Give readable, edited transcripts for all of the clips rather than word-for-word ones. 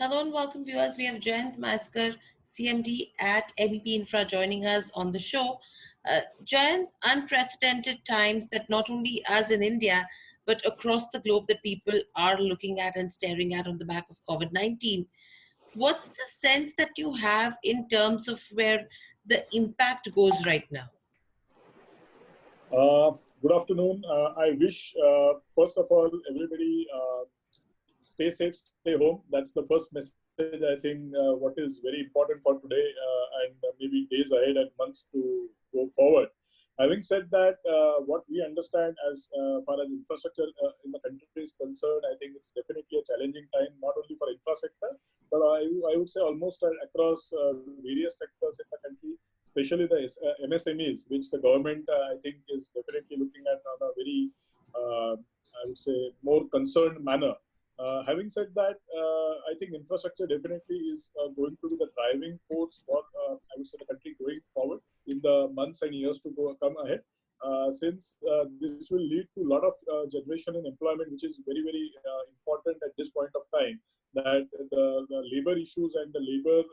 Hello and welcome viewers. We have Jayant Maskar, CMD at MEP Infra joining us on the show. Jayant, unprecedented times that not only us in India, but across the globe that people are looking at and staring at on the back of COVID-19. What's the sense that you have in terms of where the impact goes right now? Good afternoon. I wish, first of all, everybody stay safe, stay home. That's the first message, I think, what is very important for today and maybe days ahead and months to go forward. Having said that, what we understand as far as infrastructure in the country is concerned, I think it's definitely a challenging time, not only for infrastructure, but I would say almost across various sectors in the country, especially the MSMEs, which the government, I think, is definitely looking at on a very, I would say, more concerned manner. Having said that, I think infrastructure definitely is going to be the driving force for, I would say, the country going forward in the months and years to come ahead. Since this will lead to a lot of generation in employment, which is very, very important at this point of time, that the labor issues and the labor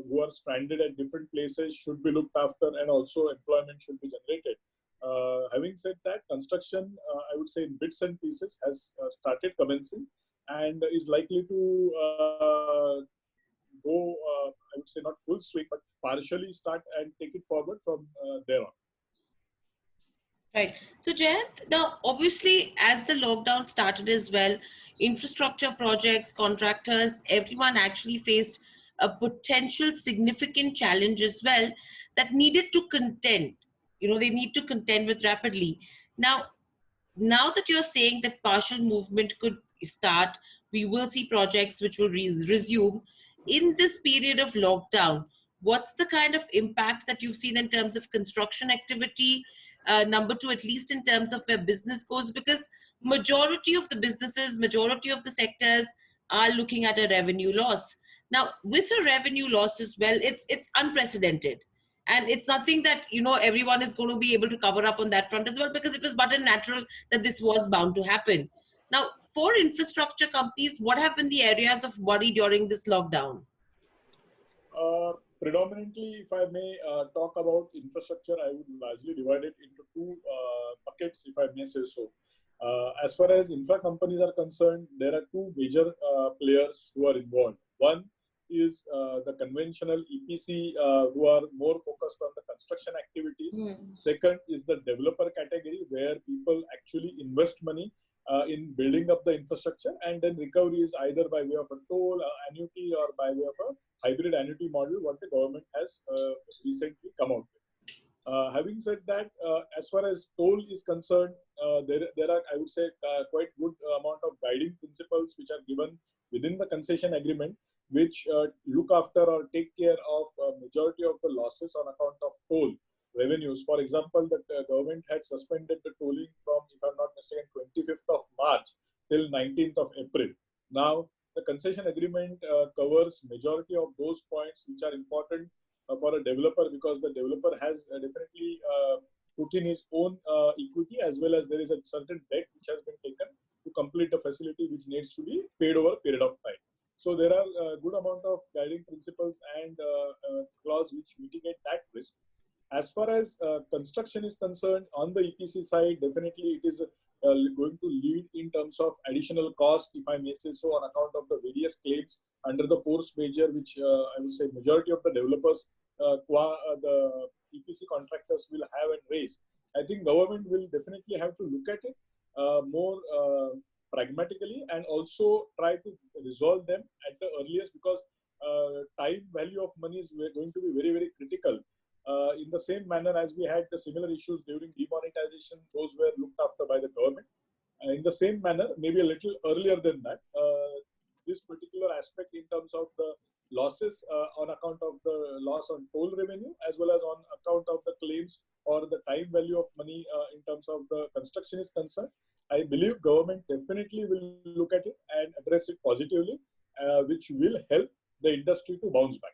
who are stranded at different places should be looked after, and also employment should be generated. Having said that, construction, I would say in bits and pieces, has started commencing and is likely to go, I would say not full swing, but partially start and take it forward from there on. Right. So, Jayant, now obviously, as the lockdown started as well, infrastructure projects, contractors, everyone actually faced a potential significant challenge as well that needed to contend. They need to contend with rapidly. Now that you're saying that partial movement could start, we will see projects which will resume in this period of lockdown. What's the kind of impact that you've seen in terms of construction activity? Number two, at least in terms of where business goes, because majority of the businesses, majority of the sectors are looking at a revenue loss. Now, with a revenue loss as well, it's unprecedented. And it's nothing that everyone is going to be able to cover up on that front as well, because it was but and natural that this was bound to happen. Now, for infrastructure companies, what have been the areas of worry during this lockdown? Predominantly, if I may talk about infrastructure, I would largely divide it into two buckets, if I may say so. As far as infra companies are concerned, there are two major players who are involved. One is the conventional EPC who are more focused on the construction activities. Second is the developer category, where people actually invest money in building up the infrastructure, and then recovery is either by way of a toll, annuity, or by way of a hybrid annuity model, what the government has recently come out with. Having said that, as far as toll is concerned, there are, I would say, quite good amount of guiding principles which are given within the concession agreement, which look after or take care of majority of the losses on account of toll revenues. For example, the government had suspended the tolling from, if I'm not mistaken, 25th of March till 19th of April. Now, the concession agreement covers majority of those points which are important for a developer, because the developer has definitely put in his own equity, as well as there is a certain debt which has been taken to complete the facility, which needs to be paid over a period of time. So there are a good amount of guiding principles and clause which mitigate that risk. As far as construction is concerned, on the EPC side, definitely it is going to lead in terms of additional cost, if I may say so, on account of the various claims under the force majeure, which I would say majority of the developers, the EPC contractors will have and raise. I think government will definitely have to look at it more pragmatically, and also try to resolve them at the earliest, because time value of money is going to be very, very critical. In the same manner as we had the similar issues during demonetization, those were looked after by the government. In the same manner, maybe a little earlier than that, this particular aspect in terms of the losses on account of the loss on toll revenue, as well as on account of the claims or the time value of money in terms of the construction is concerned, I believe government definitely will look at it and address it positively, which will help the industry to bounce back.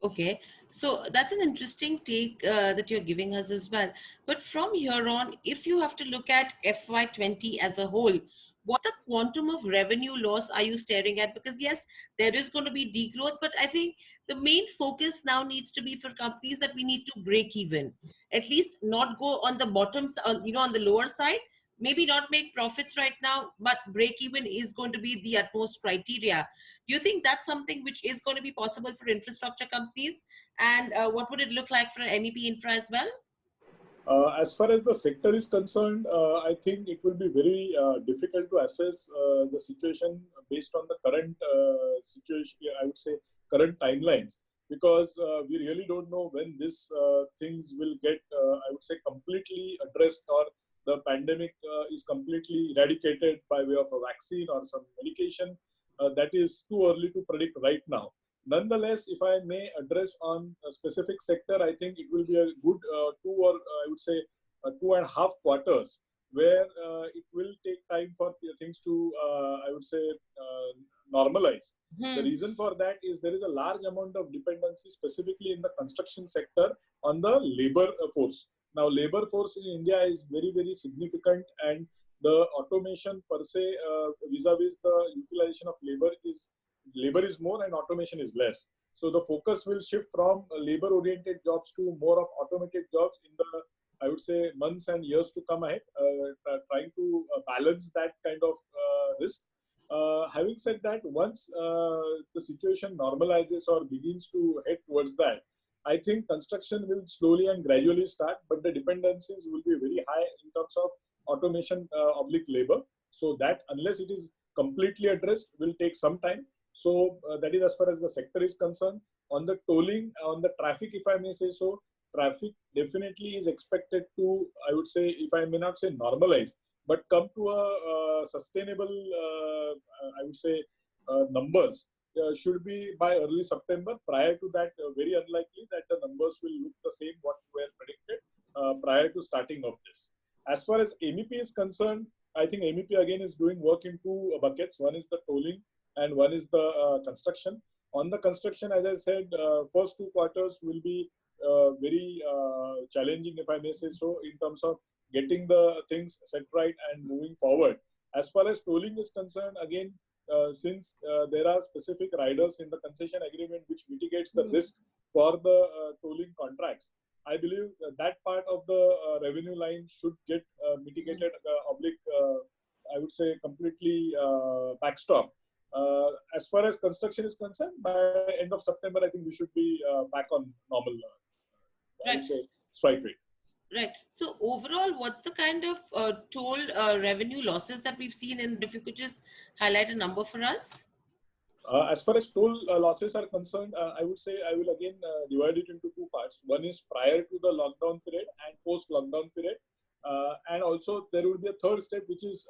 Okay, so that's an interesting take that you're giving us as well. But from here on, if you have to look at FY20 as a whole, what the quantum of revenue loss are you staring at? Because yes, there is going to be degrowth, but I think the main focus now needs to be for companies that we need to break even, at least not go on the bottoms, on the lower side. Maybe not make profits right now, but break even is going to be the utmost criteria. Do you think that's something which is going to be possible for infrastructure companies? And what would it look like for NEP Infra as well? As far as the sector is concerned, I think it will be very difficult to assess the situation based on the current situation, I would say current timelines, because we really don't know when this things will get, I would say, completely addressed, or the pandemic is completely eradicated by way of a vaccine or some medication. That is too early to predict right now. Nonetheless, if I may address on a specific sector, I think it will be a good I would say, 2.5 quarters, where it will take time for things to, I would say, normalize. The reason for that is there is a large amount of dependency, specifically in the construction sector, on the labor force. Now, labor force in India is very, very significant, and the automation per se, vis-a-vis the utilization of labor is more and automation is less. So the focus will shift from labor-oriented jobs to more of automated jobs in the, I would say, months and years to come ahead, trying to balance that kind of risk. Having said that, once the situation normalizes or begins to head towards that, I think construction will slowly and gradually start, but the dependencies will be very high in terms of automation oblique labor. So that, unless it is completely addressed, will take some time. So that is as far as the sector is concerned. On the tolling, on the traffic, if I may say so, traffic definitely is expected to, I would say, if I may not say normalize, but come to a sustainable, I would say, numbers should be by early September. Prior to that, very unlikely that the numbers will look the same what were predicted prior to starting of this. As far as MEP is concerned, I think MEP again is doing work in two buckets. One is the tolling and one is the construction. On the construction, as I said, first 2 quarters will be very challenging, if I may say so, in terms of getting the things set right and moving forward. As far as tolling is concerned, again, since there are specific riders in the concession agreement which mitigates the risk for the tolling contracts, I believe that part of the revenue line should get mitigated, oblique, I would say, completely backstop. As far as construction is concerned, by end of September, I think we should be back on normal, I would say, strike rate. Right. So overall, what's the kind of toll revenue losses that we've seen? And if you could just highlight a number for us. As far as toll losses are concerned, I would say I will again divide it into two parts. One is prior to the lockdown period and post-lockdown period. And also there will be a third step, which is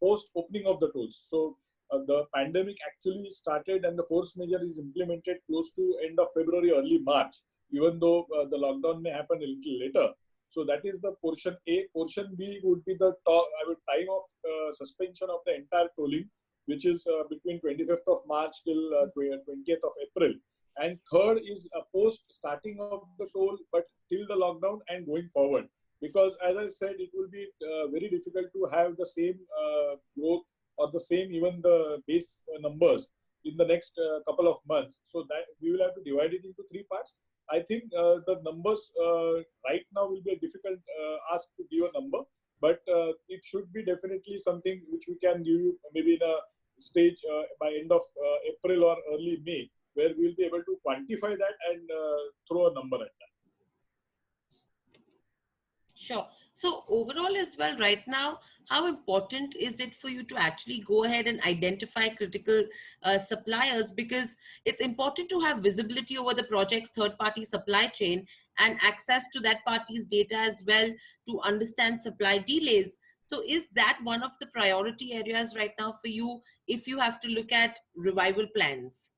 post-opening of the tolls. So the pandemic actually started and the force majeure is implemented close to end of February, early March, even though the lockdown may happen a little later. So that is the portion A. Portion B would be the time of suspension of the entire tolling, which is between 25th of March till 20th of April. And third is a post starting of the toll, but till the lockdown and going forward. Because as I said, it will be very difficult to have the same growth or the same even the base numbers in the next couple of months. So that we will have to divide it into three parts. I think the numbers right now will be a difficult ask to give a number, but it should be definitely something which we can give you maybe in a stage by end of April or early May, where we will be able to quantify that and throw a number at that. Sure. So overall as well, right now, how important is it for you to actually go ahead and identify critical suppliers? Because it's important to have visibility over the project's third-party supply chain and access to that party's data as well to understand supply delays. So is that one of the priority areas right now for you if you have to look at revival plans?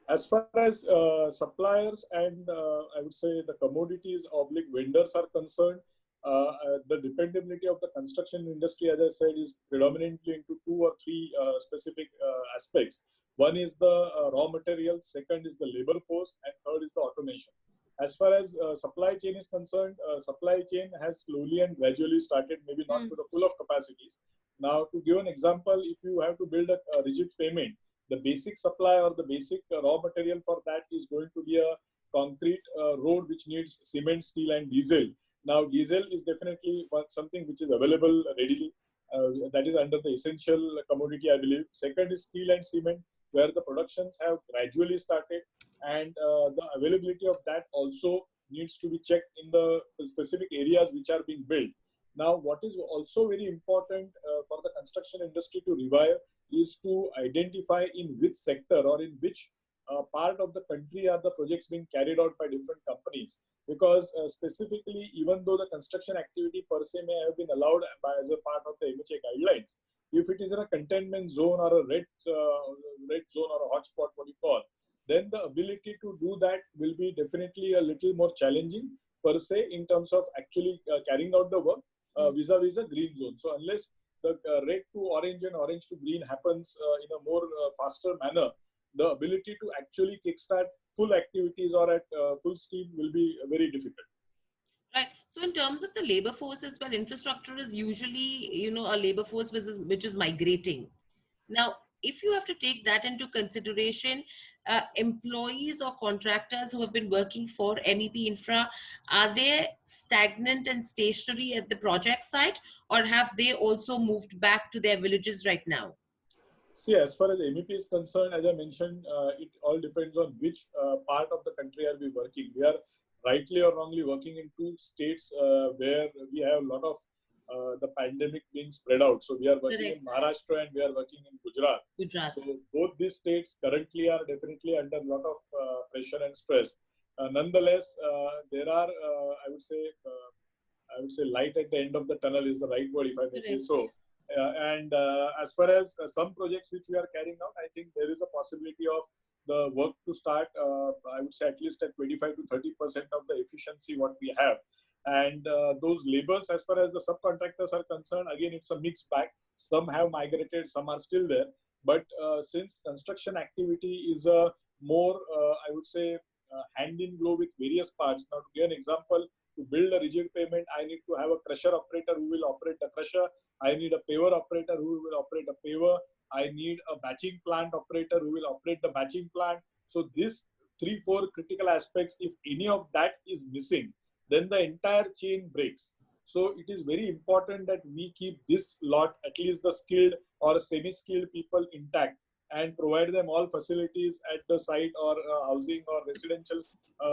As far as suppliers and I would say the commodities oblique vendors are concerned, the dependability of the construction industry, as I said, is predominantly into two or three specific aspects. One is the raw materials, second is the labor force, and third is the automation. As far as supply chain is concerned, supply chain has slowly and gradually started, maybe not to the full of capacities, Now, to give an example, if you have to build a rigid payment, the basic supply or the basic raw material for that is going to be a concrete road which needs cement, steel, and diesel. Now, diesel is definitely something which is available readily. That is under the essential commodity, I believe. Second is steel and cement, where the productions have gradually started, and the availability of that also needs to be checked in the specific areas which are being built. Now, what is also very important for the construction industry to revive is to identify in which sector or in which part of the country are the projects being carried out by different companies. Because specifically, even though the construction activity per se may have been allowed as a part of the MHA guidelines, if it is in a containment zone or a red zone or a hotspot, what you call, then the ability to do that will be definitely a little more challenging per se in terms of actually carrying out the work vis-a-vis a green zone. So unless the red to orange and orange to green happens in a more faster manner, the ability to actually kickstart full activities or at full steam will be very difficult. Right. So in terms of the labor force as well, infrastructure is usually, a labor force which is migrating. Now, if you have to take that into consideration, employees or contractors who have been working for MEP Infra, are they stagnant and stationary at the project site, or have they also moved back to their villages right now? See, as far as MEP is concerned, as I mentioned, it all depends on which part of the country are we working. We are rightly or wrongly working in two states where we have a lot of the pandemic being spread out. So we are working Correct. in Maharashtra and we are working in Gujarat. Gujarat. So both these states currently are definitely under a lot of pressure and stress. Nonetheless, there are, I would say, light at the end of the tunnel is the right word, if I may say so. And as far as some projects which we are carrying out, I think there is a possibility of the work to start, I would say at least at 25 to 30% of the efficiency what we have. And those labors, as far as the subcontractors are concerned, again, it's a mixed bag. Some have migrated, some are still there. But since construction activity is a more, I would say, hand in glove with various parts. Now, to give an example, to build a rigid payment, I need to have a crusher operator who will operate the crusher. I need a paver operator who will operate a paver. I need a batching plant operator who will operate the batching plant. So these 3-4 critical aspects, if any of that is missing, then the entire chain breaks. So it is very important that we keep this lot, at least the skilled or semi-skilled people, intact and provide them all facilities at the site or housing or residential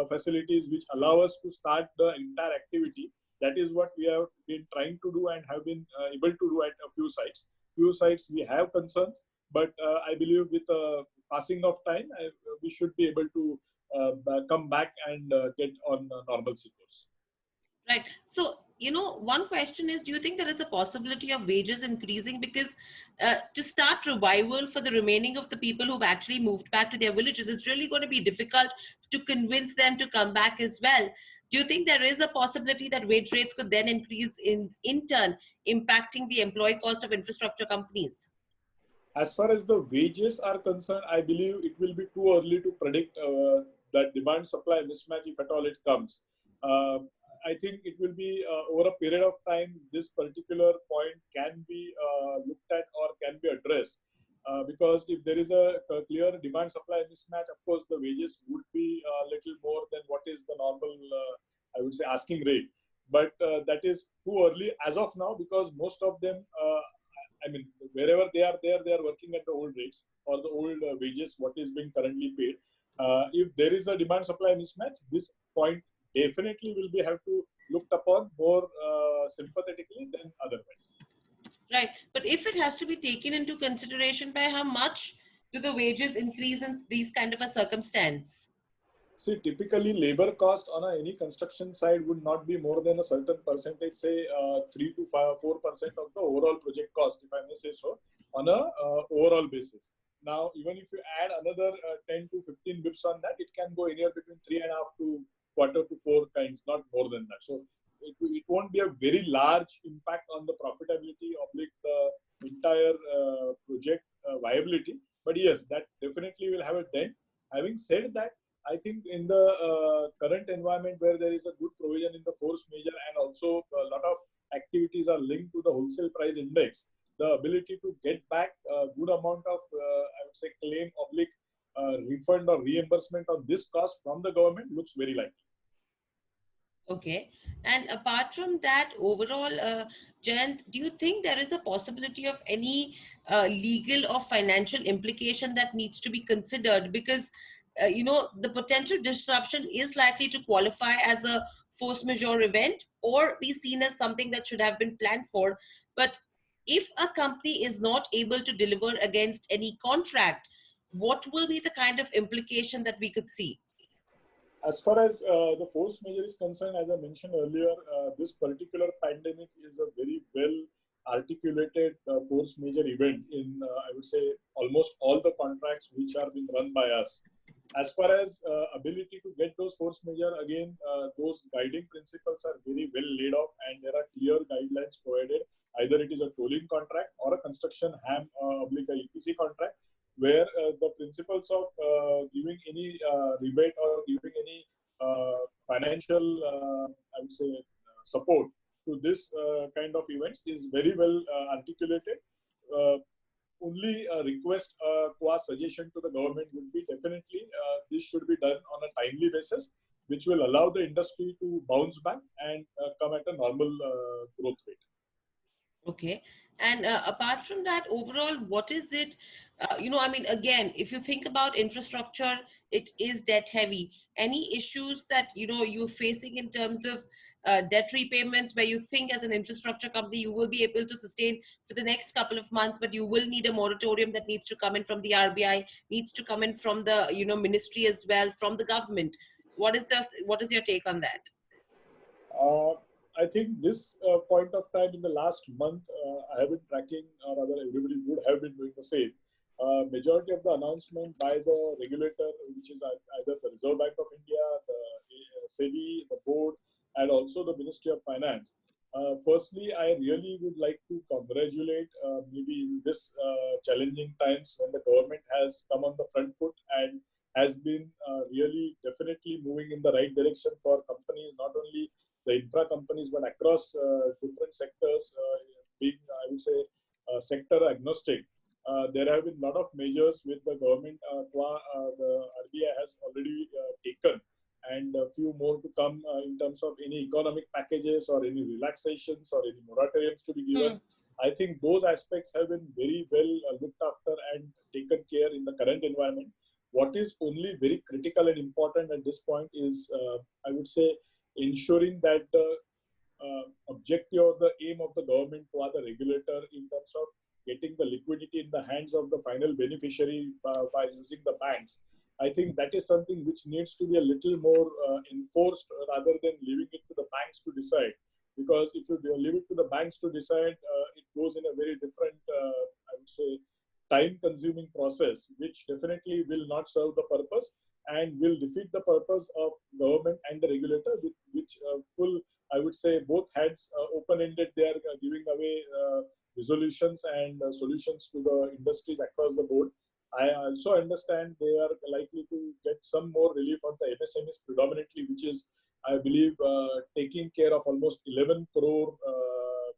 facilities which allow us to start the entire activity. That is what we have been trying to do and have been able to do at a few sites. Few sites we have concerns, but I believe with the passing of time, we should be able to come back and get on normalcy course. Right. So, one question is, do you think there is a possibility of wages increasing? Because to start revival for the remaining of the people who've actually moved back to their villages, it's really going to be difficult to convince them to come back as well. Do you think there is a possibility that wage rates could then increase in turn, impacting the employee cost of infrastructure companies? As far as the wages are concerned, I believe it will be too early to predict that demand-supply mismatch if at all it comes. I think it will be over a period of time, this particular point can be looked at or can be addressed. Because if there is a clear demand-supply mismatch, of course, the wages would be a little more than what is the normal, I would say, asking rate. But that is too early as of now, because most of them, I mean, wherever they are there, they are working at the old rates or the old wages, what is being currently paid. If there is a demand-supply mismatch, this point definitely will be have to looked upon more sympathetically than otherwise. Right. But if it has to be taken into consideration, by how much do the wages increase in these kind of a circumstance? See, typically labor cost on any construction side would not be more than a certain percentage, say 3 to 4% of the overall project cost, if I may say so, on a overall basis. Now, even if you add another 10 to 15 bips on that, it can go anywhere between 3.5 to quarter to 4 times, not more than that. So it won't be a very large impact on the profitability of the entire project viability. But yes, that definitely will have a dent. Having said that, I think in the current environment where there is a good provision in the force majeure and also a lot of activities are linked to the wholesale price index, the ability to get back a good amount of, I would say, claim oblique refund or reimbursement of this cost from the government looks very likely. Okay. And apart from that, overall, Jayant, do you think there is a possibility of any legal or financial implication that needs to be considered? Because, the potential disruption is likely to qualify as a force majeure event or be seen as something that should have been planned for. But if a company is not able to deliver against any contract, what will be the kind of implication that we could see? As far as the force majeure is concerned, as I mentioned earlier, this particular pandemic is a very well articulated force majeure event in, I would say, almost all the contracts which are being run by us. As far as ability to get those force majeure, again, those guiding principles are very well laid off, and there are clear guidelines provided. Either it is a tolling contract or a construction HAM oblique EPC contract, where the principles of giving any rebate or giving any financial, I would say, support to this kind of events is very well articulated. Only a request, qua suggestion to the government would be definitely this should be done on a timely basis, which will allow the industry to bounce back and come at a normal growth rate. Okay. And apart from that, overall, what is it? Again, if you think about infrastructure, it is debt heavy. Any issues that, you're facing in terms of debt repayments where you think as an infrastructure company, you will be able to sustain for the next couple of months, but you will need a moratorium that needs to come in from the RBI, needs to come in from the, ministry as well, from the government. What is your take on that? I think this point of time in the last month, I have been tracking, or rather everybody would have been doing the same. Majority of the announcement by the regulator, which is either the Reserve Bank of India, the SEBI, the board, and also the Ministry of Finance. Firstly, I really would like to congratulate, maybe in this challenging times when the government has come on the front foot and has been really definitely moving in the right direction for companies, not only the infra companies, but across different sectors, being, I would say, sector agnostic. There have been a lot of measures which the government, the RBI has already taken, and a few more to come in terms of any economic packages or any relaxations or any moratoriums to be given. I think those aspects have been very well looked after and taken care in the current environment. What is only very critical and important at this point is, I would say, ensuring that the objective or the aim of the government or the regulator in terms of getting the liquidity in the hands of the final beneficiary by using the banks. I think that is something which needs to be a little more enforced rather than leaving it to the banks to decide. Because if you leave it to the banks to decide, it goes in a very different, I would say, time-consuming process, which definitely will not serve the purpose and will defeat the purpose of government and the regulator, with which full, I would say, both hands open-ended. They are giving away resolutions and solutions to the industries across the board. I also understand they are likely to get some more relief on the MSMEs predominantly, which is, I believe, taking care of almost 11 crore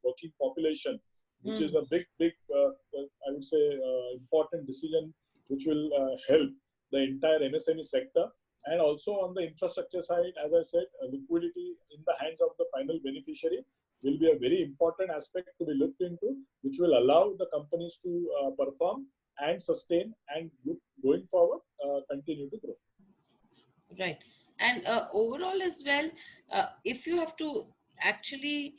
working population, which is a big, I would say, important decision, which will help the entire MSME sector. And also on the infrastructure side, as I said, liquidity in the hands of the final beneficiary will be a very important aspect to be looked into, which will allow the companies to perform and sustain and going forward continue to grow. Right. And overall as well, if you have to actually,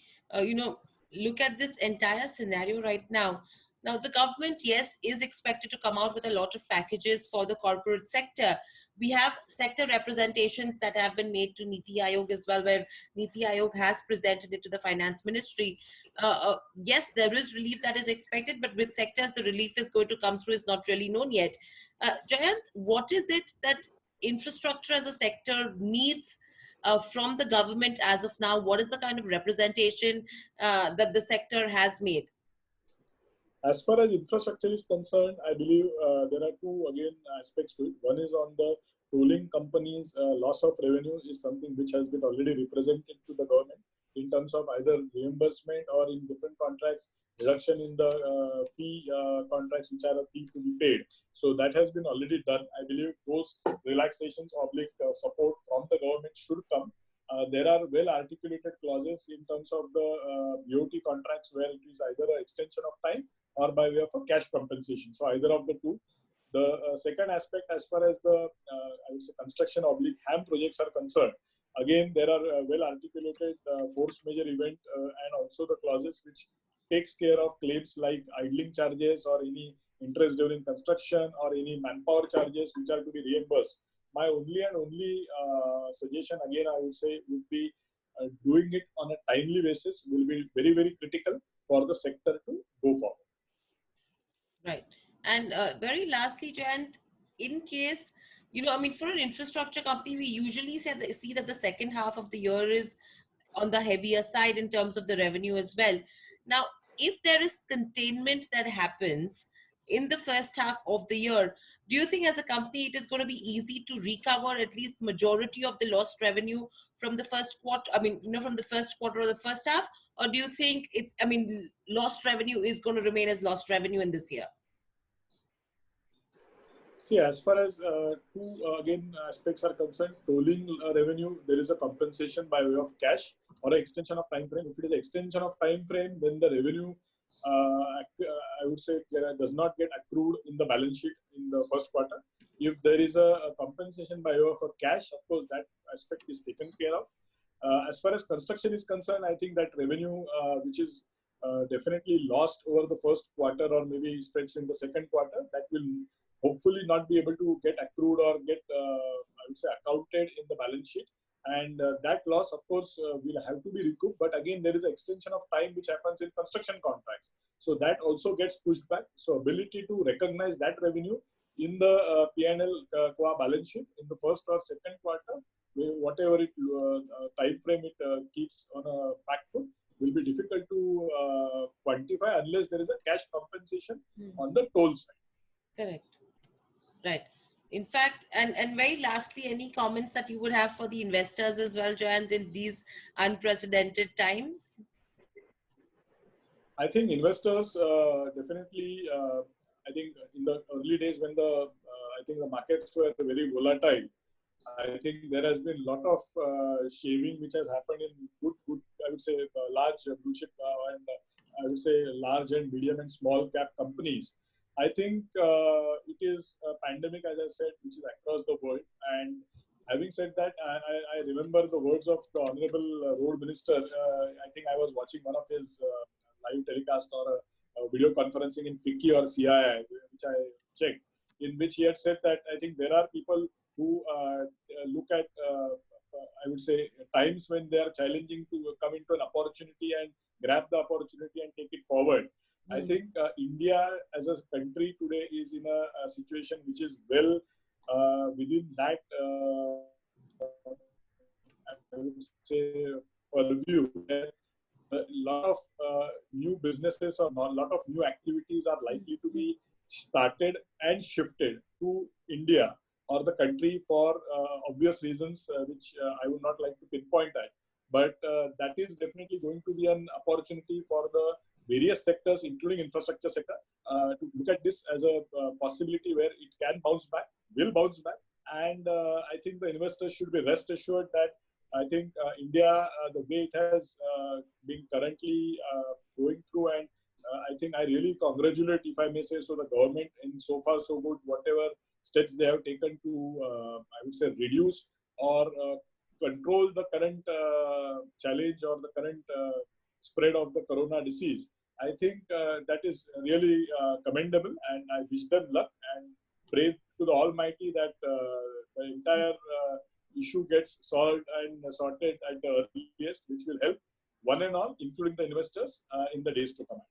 look at this entire scenario right now, the government, yes, is expected to come out with a lot of packages for the corporate sector. We have sector representations that have been made to Niti Aayog as well, where Niti Aayog has presented it to the finance ministry. Yes, there is relief that is expected, but with sectors, the relief is going to come through is not really known yet. Jayant, what is it that infrastructure as a sector needs from the government as of now? What is the kind of representation that the sector has made? As far as infrastructure is concerned, I believe there are two, again, aspects to it. One is on the tolling companies' loss of revenue is something which has been already represented to the government. in terms of either reimbursement or in different contracts, reduction in the fee contracts which are a fee to be paid. So that has been already done. I believe those relaxations oblique support from the government should come. There are well articulated clauses in terms of the BOT contracts where it is either an extension of time or by way of a cash compensation. So either of the two. The second aspect, as far as the I would say construction oblique HAM projects are concerned, again there are well articulated force majeure event and also the clauses which takes care of claims like idling charges or any interest during construction or any manpower charges which are to be reimbursed. My only suggestion again I would say would be doing it on a timely basis will be very critical for the sector to go forward. Right. And very lastly, Jayant, in case, I mean, for an infrastructure company, we usually see that the second half of the year is on the heavier side in terms of the revenue as well. Now, if there is containment that happens in the first half of the year, do you think as a company it is going to be easy to recover at least majority of the lost revenue from the first quarter? I mean, from the first quarter or the first half, or do you think lost revenue is going to remain as lost revenue in this year? See, as far as two aspects are concerned, tolling revenue, there is a compensation by way of cash or an extension of time frame. If it is extension of time frame, then the revenue, I would say, does not get accrued in the balance sheet in the first quarter. If there is a compensation by way of a cash, of course, that aspect is taken care of. As far as construction is concerned, I think that revenue, which is definitely lost over the first quarter or maybe stretched in the second quarter, that will hopefully not be able to get accrued or get, I would say, accounted in the balance sheet. And that loss, of course, will have to be recouped. But again, there is an extension of time which happens in construction contracts. So that also gets pushed back. So ability to recognize that revenue in the P&L balance sheet in the first or second quarter, whatever time frame it keeps on a back foot, will be difficult to quantify unless there is a cash compensation on the toll side. Correct. Right. In fact, and very lastly, any comments that you would have for the investors as well, Jayant, in these unprecedented times? I think investors definitely, I think in the early days when I think the markets were very volatile, I think there has been a lot of shaving which has happened in good I would say, large blue chip and I would say large and medium and small cap companies. I think it is a pandemic, as I said, which is across the world. And having said that, I remember the words of the Honorable Road Minister. I think I was watching one of his live telecast or a video conferencing in FICCI or CII, which I checked, in which he had said that I think there are people who look at, I would say, times when they are challenging to come into an opportunity and grab the opportunity and take it forward. I think India as a country today is in a situation which is well within that, I would say, purview. A lot of new businesses or a lot of new activities are likely to be started and shifted to India or the country for obvious reasons, which I would not like to pinpoint at. But that is definitely going to be an opportunity for the various sectors, including infrastructure sector, to look at this as a possibility where it can bounce back, will bounce back. And I think the investors should be rest assured that I think India, the way it has been currently going through, and I think I really congratulate, if I may say so, the government in so far so good, whatever steps they have taken to, I would say, reduce or control the current challenge or the current spread of the corona disease. I think that is really commendable, and I wish them luck and pray to the Almighty that the entire issue gets solved and sorted at the earliest, which will help one and all, including the investors, in the days to come.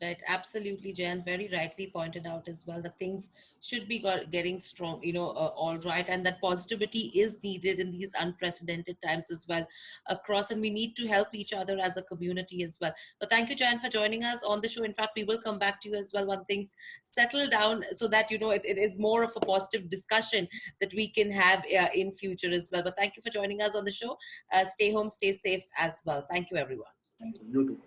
Right, absolutely, Jan. Very rightly pointed out as well that things should be getting strong, all right, and that positivity is needed in these unprecedented times as well across, and we need to help each other as a community as well. But thank you, Jan, for joining us on the show. In fact, we will come back to you as well when things settle down, so that it is more of a positive discussion that we can have in future as well. But thank you for joining us on the show. Stay home, stay safe as well. Thank you, everyone. Thank you. You too.